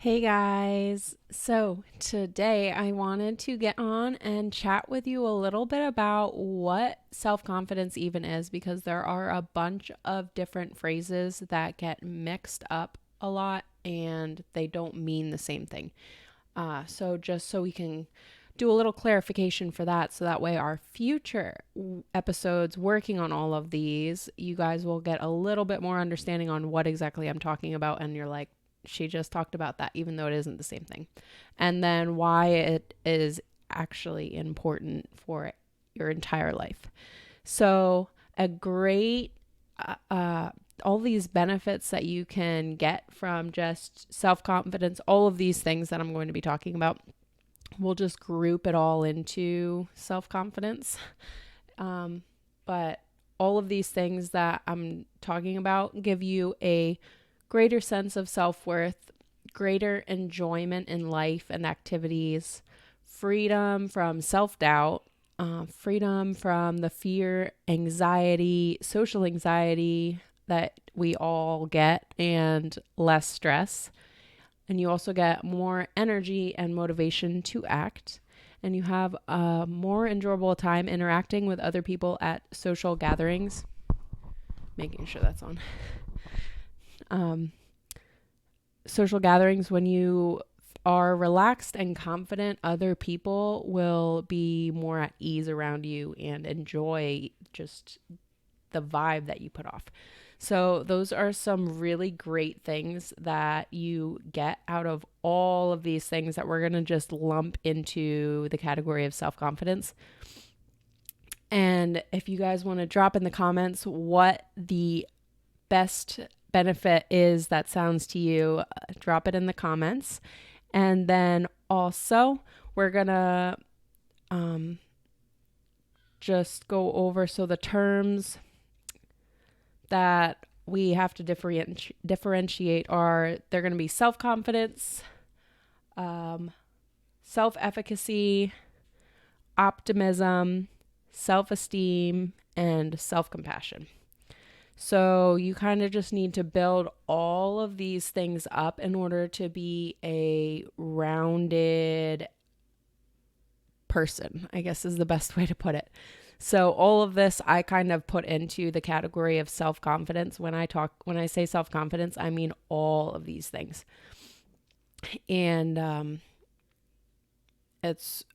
Hey guys. So today I wanted to get on and chat with you a little bit about what self confidence even is because there are a bunch of different phrases that get mixed up a lot and they don't mean the same thing. So just so we can do a little clarification for that so that way our future episodes working on all of these, you guys will get a little bit more understanding on what exactly I'm talking about and you're like, she just talked about that even though it isn't the same thing. And then why it is actually important for your entire life. So, a great all these benefits that you can get from just self-confidence, all of these things that I'm going to be talking about, we'll just group it all into self-confidence. But all of these things that I'm talking about give you a greater sense of self-worth, greater enjoyment in life and activities, freedom from self-doubt, freedom from the fear, anxiety, social anxiety that we all get, and less stress. And you also get more energy and motivation to act. And you have a more enjoyable time interacting with other people at social gatherings. Making sure that's on. Social gatherings, when you are relaxed and confident, other people will be more at ease around you and enjoy just the vibe that you put off. So, those are some really great things that you get out of all of these things that we're going to just lump into the category of self confidence. And if you guys want to drop in the comments what the best benefit is that sounds to you, drop it in the comments. And then also, we're going to just go over the terms that we have to differentiate are they're going to be self-confidence, self-efficacy, optimism, self-esteem, and self-compassion. So you kind of just need to build all of these things up in order to be a rounded person, I guess is the best way to put it. So all of this I kind of put into the category of self-confidence. When I say self-confidence, I mean all of these things. And it's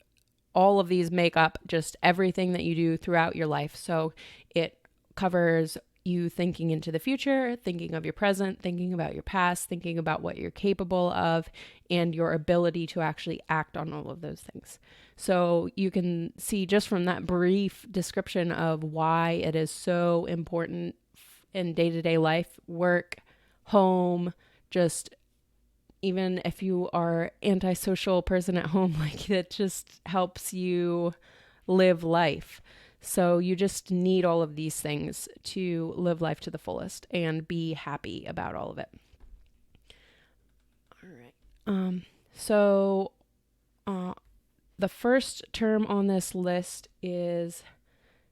all of these make up just everything that you do throughout your life. So it covers you thinking into the future, thinking of your present, thinking about your past, thinking about what you're capable of, and your ability to actually act on all of those things. So you can see just from that brief description of why it is so important in day-to-day life, work, home, just even if you are antisocial person at home, like it just helps you live life. So you just need all of these things to live life to the fullest and be happy about all of it. All right. So the first term on this list is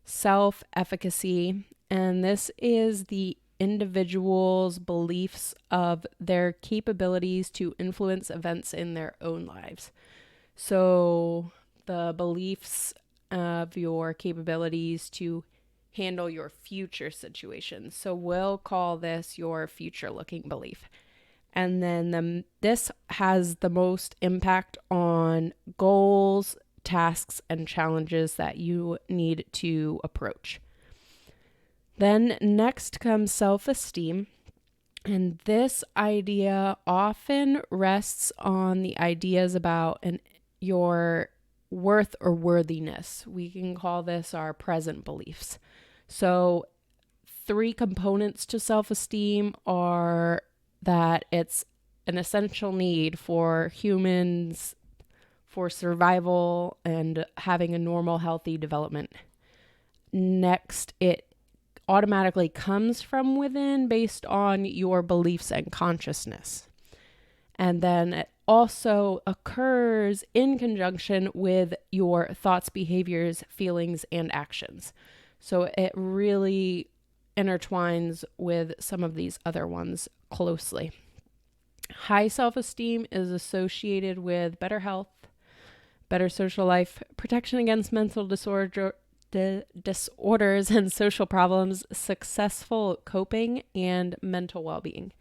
self-efficacy, and this is the individual's beliefs of their capabilities to influence events in their own lives. So the beliefs of your capabilities to handle your future situations. So we'll call this your future looking belief. And then this has the most impact on goals, tasks, and challenges that you need to approach. Then next comes self-esteem. And this idea often rests on the ideas about your worth or worthiness. We can call this our present beliefs. So, three components to self-esteem are that it's an essential need for humans for survival and having a normal, healthy development. Next, it automatically comes from within based on your beliefs and consciousness. And then it also occurs in conjunction with your thoughts, behaviors, feelings, and actions. So it really intertwines with some of these other ones closely. High self-esteem is associated with better health, better social life, protection against mental disorders and social problems, successful coping, and mental well-being.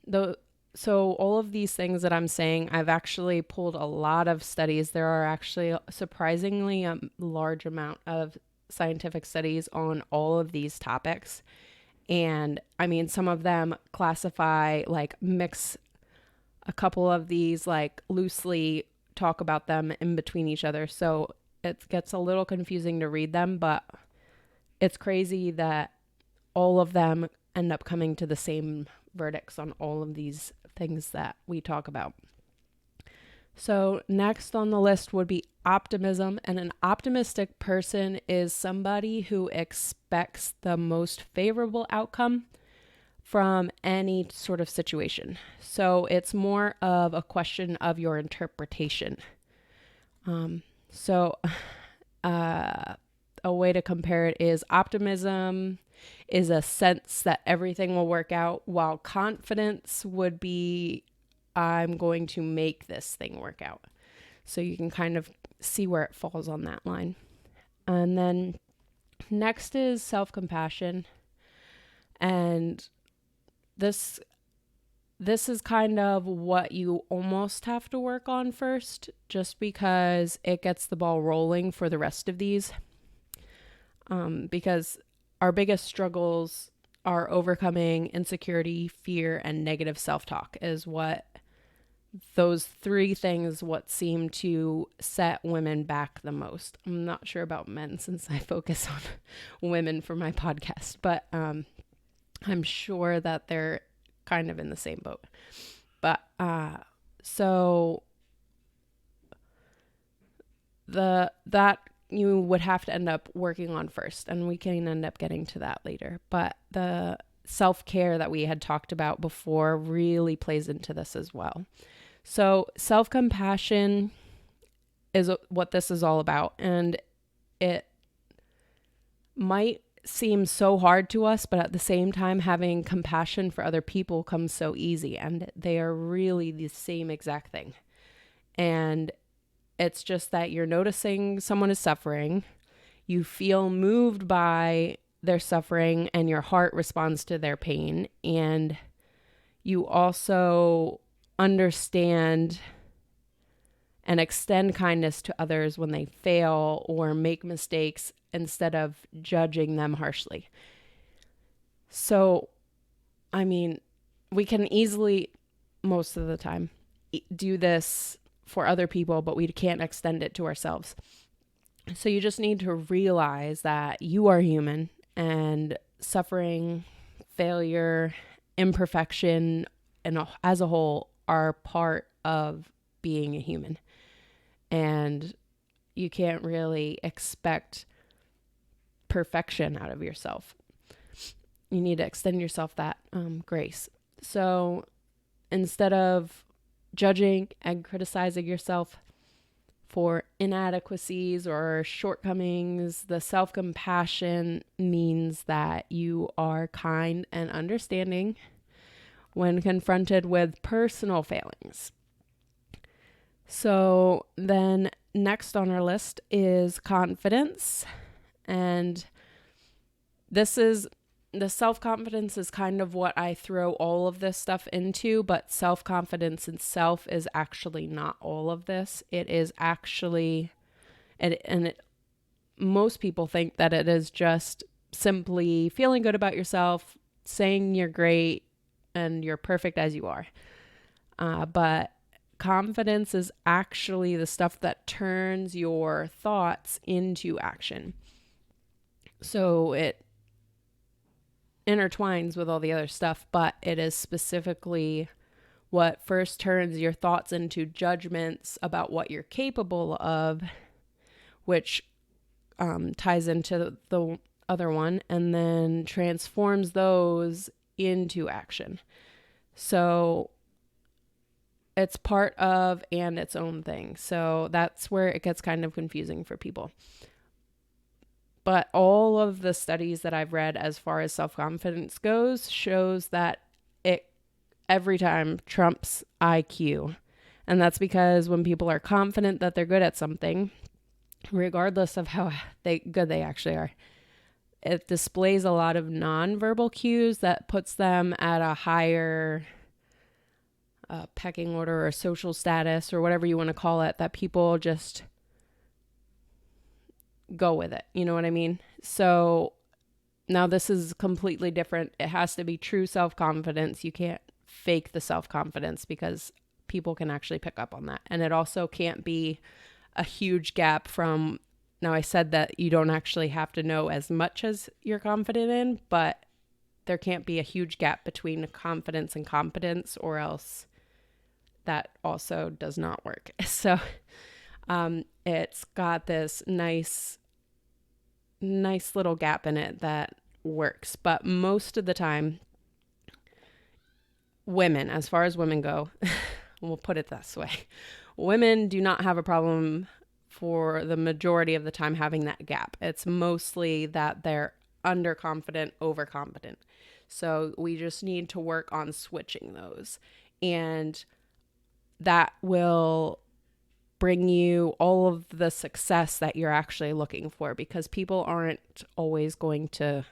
Though, so all of these things that I'm saying, I've actually pulled a lot of studies. There are actually surprisingly a large amount of scientific studies on all of these topics. And I mean, some of them classify, like mix a couple of these, like loosely talk about them in between each other. So it gets a little confusing to read them, but it's crazy that all of them end up coming to the same verdicts on all of these things that we talk about. So next on the list would be optimism. And an optimistic person is somebody who expects the most favorable outcome from any sort of situation. So it's more of a question of your interpretation. So a way to compare it is optimism is a sense that everything will work out, while confidence would be, I'm going to make this thing work out. So you can kind of see where it falls on that line. And then next is self-compassion. And this is kind of what you almost have to work on first, just because it gets the ball rolling for the rest of these. Because our biggest struggles are overcoming insecurity, fear, and negative self-talk is what those three things what seem to set women back the most. I'm not sure about men since I focus on women for my podcast, but I'm sure that they're kind of in the same boat. But so that you would have to end up working on first, and we can end up getting to that later. But the self-care that we had talked about before really plays into this as well. So self-compassion is what this is all about, and it might seem so hard to us, but at the same time, having compassion for other people comes so easy, and they are really the same exact thing. And it's just that you're noticing someone is suffering, you feel moved by their suffering, and your heart responds to their pain, and you also understand and extend kindness to others when they fail or make mistakes instead of judging them harshly. So, I mean, we can easily, most of the time, do this for other people, but we can't extend it to ourselves. So you just need to realize that you are human, and suffering, failure, imperfection, and as a whole are part of being a human. And you can't really expect perfection out of yourself. You need to extend yourself that grace. So instead of judging and criticizing yourself for inadequacies or shortcomings, the self-compassion means that you are kind and understanding when confronted with personal failings. So then next on our list is confidence. And this is the self-confidence is kind of what I throw all of this stuff into, but self-confidence itself is actually not all of this. It is actually, most people think that it is just simply feeling good about yourself, saying you're great and you're perfect as you are. But confidence is actually the stuff that turns your thoughts into action. So it intertwines with all the other stuff, but it is specifically what first turns your thoughts into judgments about what you're capable of, which ties into the other one, and then transforms those into action. So it's part of and its own thing. So that's where it gets kind of confusing for people. But all of the studies that I've read as far as self-confidence goes shows that it every time trumps IQ. And that's because when people are confident that they're good at something, regardless of how good they actually are, it displays a lot of nonverbal cues that puts them at a higher pecking order or social status or whatever you want to call it, that people just go with it. You know what I mean? So now this is completely different. It has to be true self-confidence. You can't fake the self-confidence because people can actually pick up on that. And it also can't be a huge gap from, now I said that you don't actually have to know as much as you're confident in, but there can't be a huge gap between confidence and competence, or else that also does not work. So it's got this nice little gap in it that works. But most of the time, women, as far as women go, we'll put it this way, women do not have a problem for the majority of the time having that gap. It's mostly that they're underconfident, overconfident. So we just need to work on switching those. And that will bring you all of the success that you're actually looking for, because people aren't always going to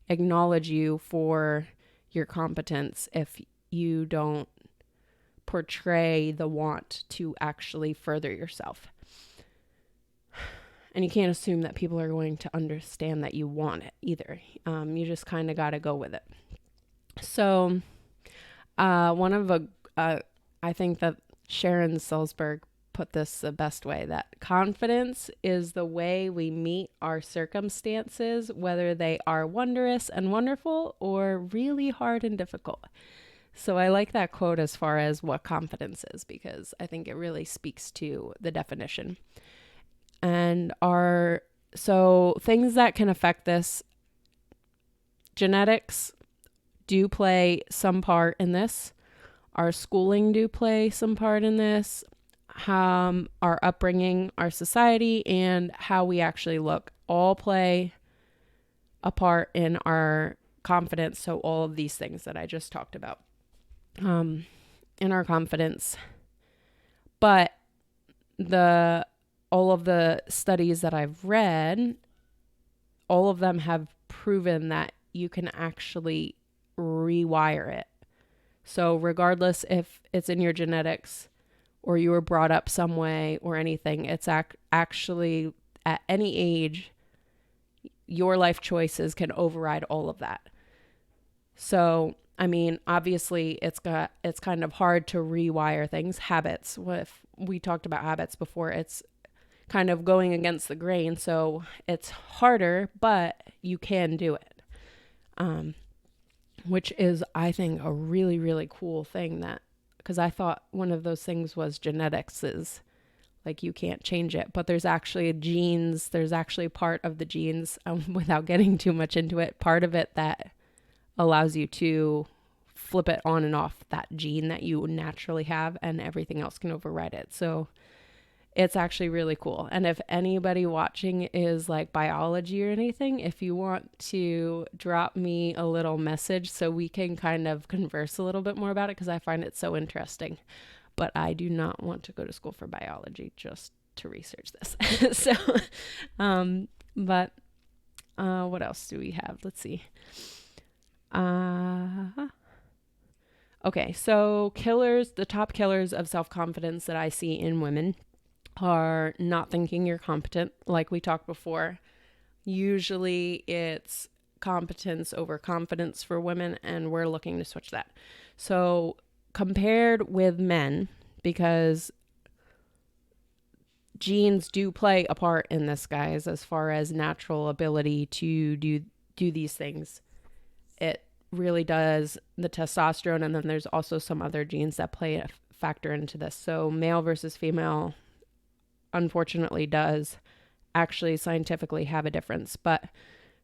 acknowledge you for your competence if you don't portray the want to actually further yourself. And you can't assume that people are going to understand that you want it either. You just kind of got to go with it. So I think that Sharon Salzberg put this the best way, that confidence is the way we meet our circumstances, whether they are wondrous and wonderful or really hard and difficult. So I like that quote as far as what confidence is, because I think it really speaks to the definition. And so things that can affect this, genetics do play some part in this. Our schooling do play some part in this. Our upbringing, our society, and how we actually look all play a part in our confidence. So all of these things that I just talked about in our confidence. But all of the studies that I've read, all of them have proven that you can actually rewire it. So regardless if it's in your genetics or you were brought up some way or anything, it's actually at any age, your life choices can override all of that. So, I mean, obviously it's kind of hard to rewire things. Habits, if we talked about habits before, it's kind of going against the grain. So it's harder, but you can do it. Which is, I think, a really, really cool thing, that, because I thought one of those things was genetics, is like you can't change it, but there's actually part of the genes, without getting too much into it, part of it that allows you to flip it on and off, that gene that you naturally have, and everything else can override it. So it's actually really cool. And if anybody watching is like biology or anything, if you want to drop me a little message so we can kind of converse a little bit more about it, because I find it so interesting. But I do not want to go to school for biology just to research this. So, what else do we have? Let's see. Okay, so the top killers of self-confidence that I see in women are not thinking you're competent, like we talked before. Usually it's competence over confidence for women, and we're looking to switch that. So compared with men, because genes do play a part in this, guys, as far as natural ability to do these things. It really does, the testosterone, and then there's also some other genes that play a factor into this. So male versus female, unfortunately, does actually scientifically have a difference. But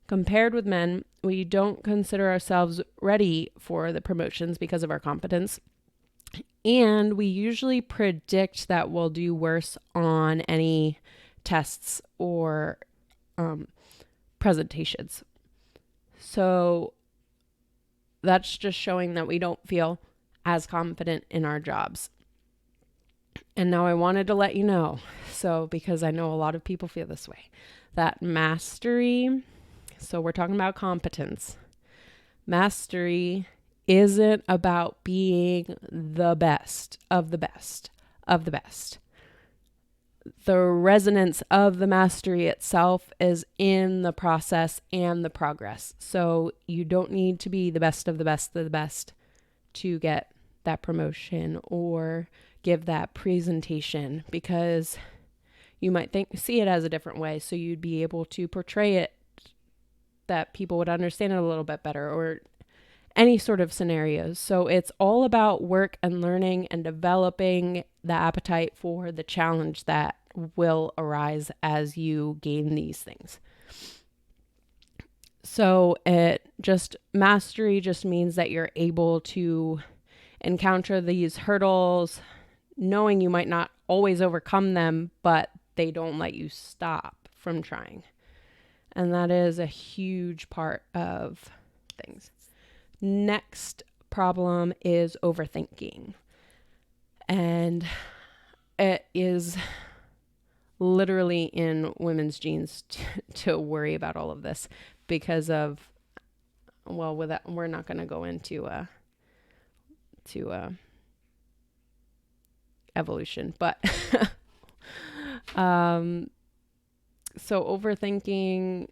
compared with men, we don't consider ourselves ready for the promotions because of our competence. And we usually predict that we'll do worse on any tests or presentations. So that's just showing that we don't feel as confident in our jobs. And now I wanted to let you know, so because I know a lot of people feel this way, that mastery, so we're talking about competence. Mastery isn't about being the best of the best of the best. The resonance of the mastery itself is in the process and the progress. So you don't need to be the best of the best of the best to get that promotion or give that presentation, because you might see it as a different way. So you'd be able to portray it that people would understand it a little bit better, or any sort of scenarios. So it's all about work and learning and developing the appetite for the challenge that will arise as you gain these things. So mastery just means that you're able to encounter these hurdles, knowing you might not always overcome them, but they don't let you stop from trying. And that is a huge part of things. Next problem is overthinking. And it is literally in women's genes to worry about all of this because of, well, with that, we're not going to go into evolution, but so overthinking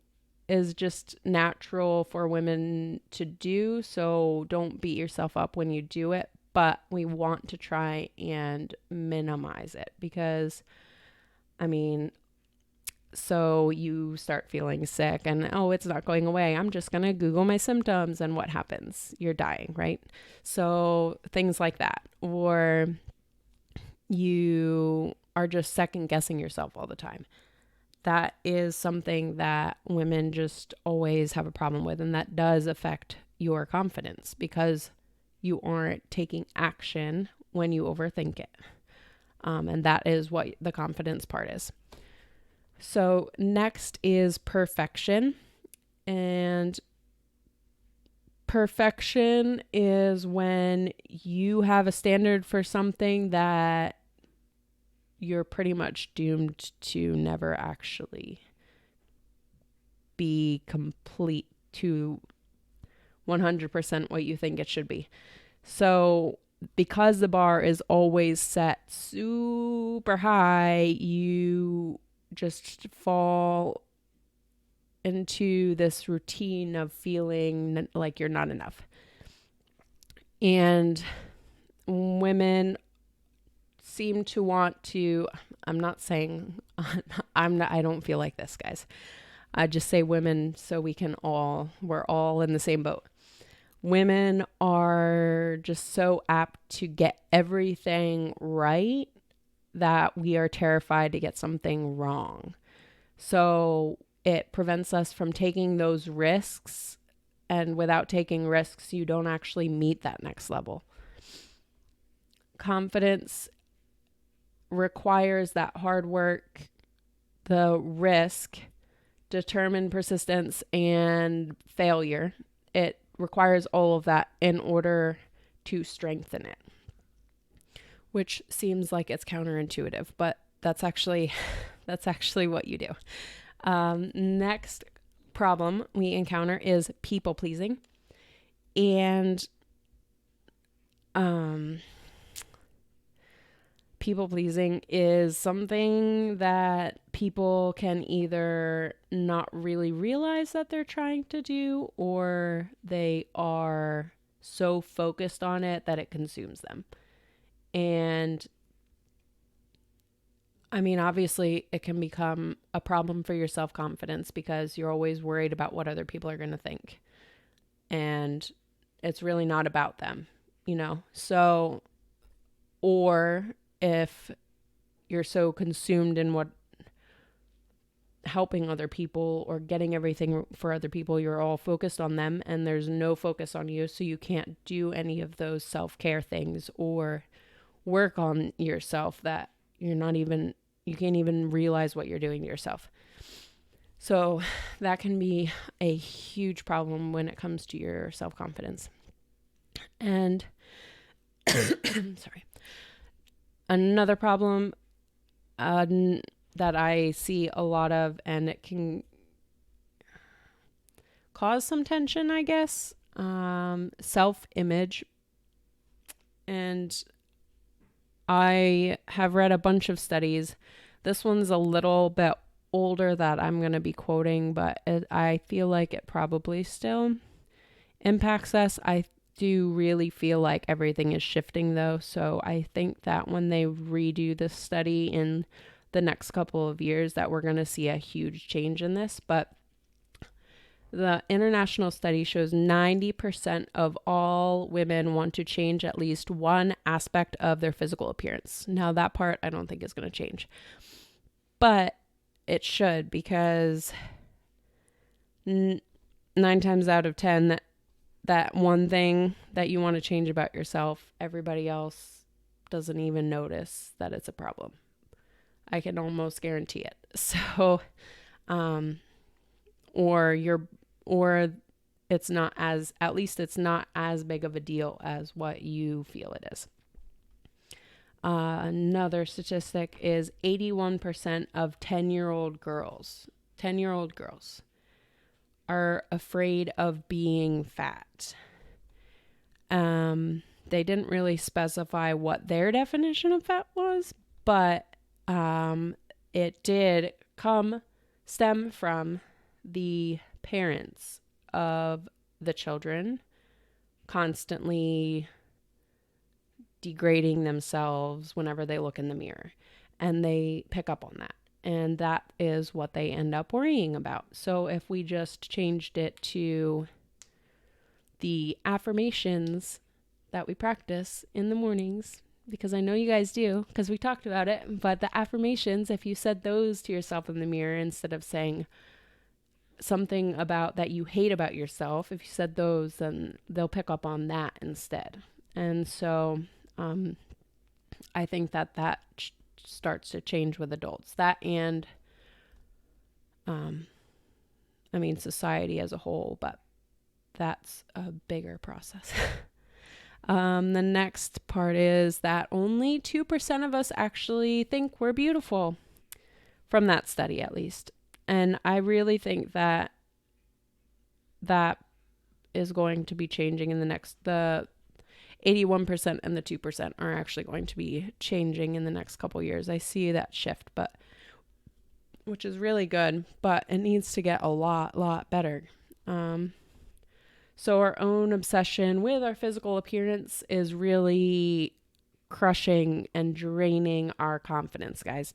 is just natural for women to do. So don't beat yourself up when you do it, but we want to try and minimize it because, so you start feeling sick and, it's not going away. I'm just going to Google my symptoms, and what happens? You're dying, right? So things like that. Or you are just second guessing yourself all the time. That is something that women just always have a problem with, and that does affect your confidence because you aren't taking action when you overthink it. And that is what the confidence part is. So next is perfection. And perfection is when you have a standard for something that you're pretty much doomed to never actually be complete to 100% what you think it should be. So because the bar is always set super high, you just fall into this routine of feeling like you're not enough. And women seem to want to, I'm not saying, I don't feel like this, guys. I just say women so we're all in the same boat. Women are just so apt to get everything right that we are terrified to get something wrong. So it prevents us from taking those risks. And without taking risks, you don't actually meet that next level. Confidence requires that hard work, the risk, determined persistence, and failure. It requires all of that in order to strengthen it, which seems like it's counterintuitive, but that's actually what you do. Next problem we encounter is people pleasing. And people pleasing is something that people can either not really realize that they're trying to do, or they are so focused on it that it consumes them. And obviously it can become a problem for your self-confidence because you're always worried about what other people are going to think. And it's really not about them, So, or if you're so consumed in what helping other people or getting everything for other people, you're all focused on them and there's no focus on you. So you can't do any of those self-care things or work on yourself that you can't even realize what you're doing to yourself. So that can be a huge problem when it comes to your self-confidence. And Sorry. Another problem that I see a lot of, and it can cause some tension, I guess, self-image. And I have read a bunch of studies. This one's a little bit older that I'm going to be quoting, but I feel like it probably still impacts us. I do really feel like everything is shifting though. So I think that when they redo this study in the next couple of years that we're going to see a huge change in this. But the international study shows 90% of all women want to change at least one aspect of their physical appearance. Now that part I don't think is going to change, but it should, because 9 times out of 10, that one thing that you want to change about yourself, everybody else doesn't even notice that it's a problem. I can almost guarantee it. So, or it's not as, at least it's not as big of a deal as what you feel it is. Another statistic is 81% of 10-year-old girls are afraid of being fat. They didn't really specify what their definition of fat was, but it did stem from the parents of the children constantly degrading themselves whenever they look in the mirror, and they pick up on that, and that is what they end up worrying about. So if we just changed it to the affirmations that we practice in the mornings, because I know you guys do, because we talked about it, but the affirmations, if you said those to yourself in the mirror instead of saying something about that you hate about yourself, if you said those, then they'll pick up on that instead. And so I think that starts to change with adults. That and society as a whole, but that's a bigger process. The next part is that only 2% of us actually think we're beautiful, from that study at least. And I really think that is going to be changing in the 81% and the 2% are actually going to be changing in the next couple years. I see that shift, which is really good, but it needs to get a lot better. So our own obsession with our physical appearance is really crushing and draining our confidence, guys.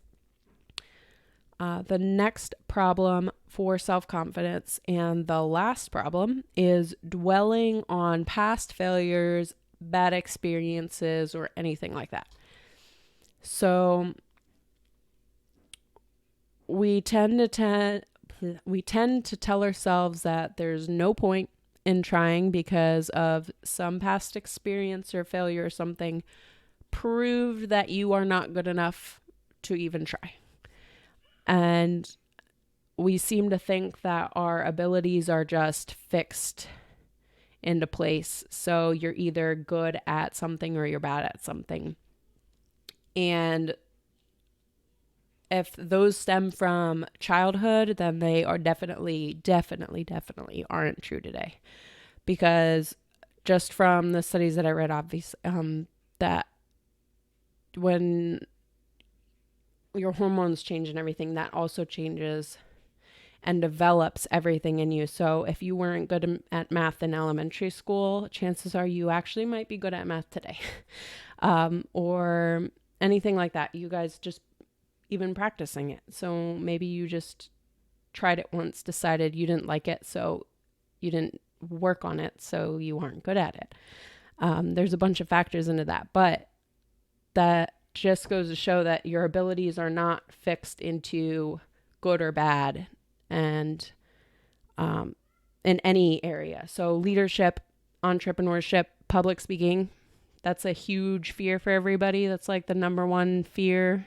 The next problem for self-confidence, and the last problem, is dwelling on past failures, bad experiences, or anything like that. So we tend to tell ourselves that there's no point in trying because of some past experience or failure or something proved that you are not good enough to even try. And we seem to think that our abilities are just fixed into place. So you're either good at something or you're bad at something. And if those stem from childhood, then they are definitely aren't true today. Because just from the studies that I read, obviously, that when your hormones change and everything, that also changes and develops everything in you. So if you weren't good at math in elementary school, chances are you actually might be good at math today. Or anything like that. You guys just even practicing it. So maybe you just tried it once, decided you didn't like it, so you didn't work on it, so you aren't good at it. There's a bunch of factors into that, but that just goes to show that your abilities are not fixed into good or bad, and in any area. So leadership, entrepreneurship, public speaking, that's a huge fear for everybody. That's like the number one fear,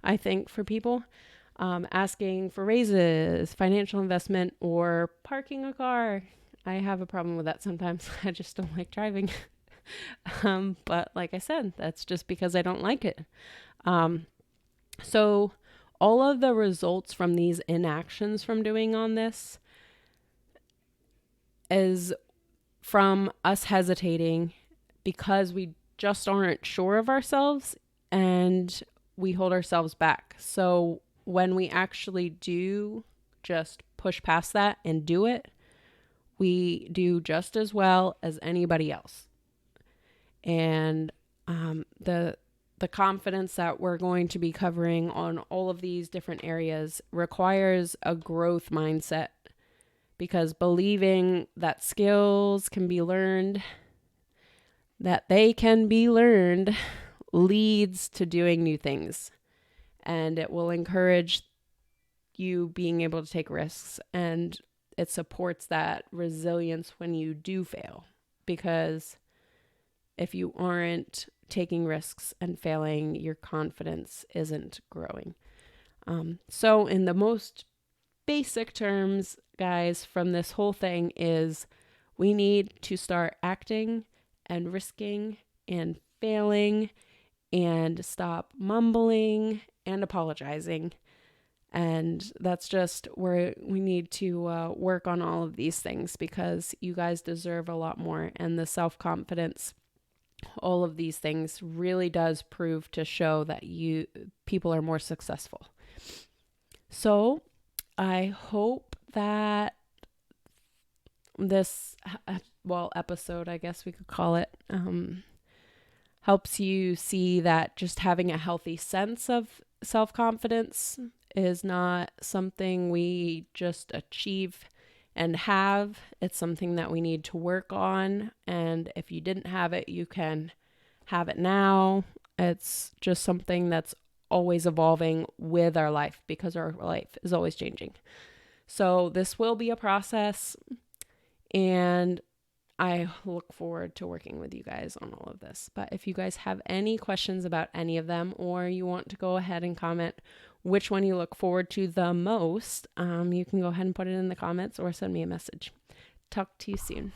I think, for people. Asking for raises, financial investment, or parking a car. I have a problem with that sometimes. I just don't like driving. But like I said, that's just because I don't like it. So all of the results from these inactions from doing on this is from us hesitating because we just aren't sure of ourselves and we hold ourselves back. So when we actually do just push past that and do it, we do just as well as anybody else. And the confidence that we're going to be covering on all of these different areas requires a growth mindset, because believing that skills can be learned, that they can be learned, leads to doing new things. And it will encourage you being able to take risks, and it supports that resilience when you do fail, because if you aren't taking risks and failing, your confidence isn't growing. So in the most basic terms, guys, from this whole thing is we need to start acting and risking and failing and stop mumbling and apologizing. And that's just where we need to work on all of these things, because you guys deserve a lot more. And the self-confidence, all of these things really does prove to show that people are more successful. So I hope that this episode, I guess we could call it, helps you see that just having a healthy sense of self-confidence is not something we just achieve and have. It's something that we need to work on. And if you didn't have it, you can have it now. It's just something that's always evolving with our life, because our life is always changing. So this will be a process, and I look forward to working with you guys on all of this. But if you guys have any questions about any of them, or you want to go ahead and comment which one you look forward to the most, you can go ahead and put it in the comments or send me a message. Talk to you soon.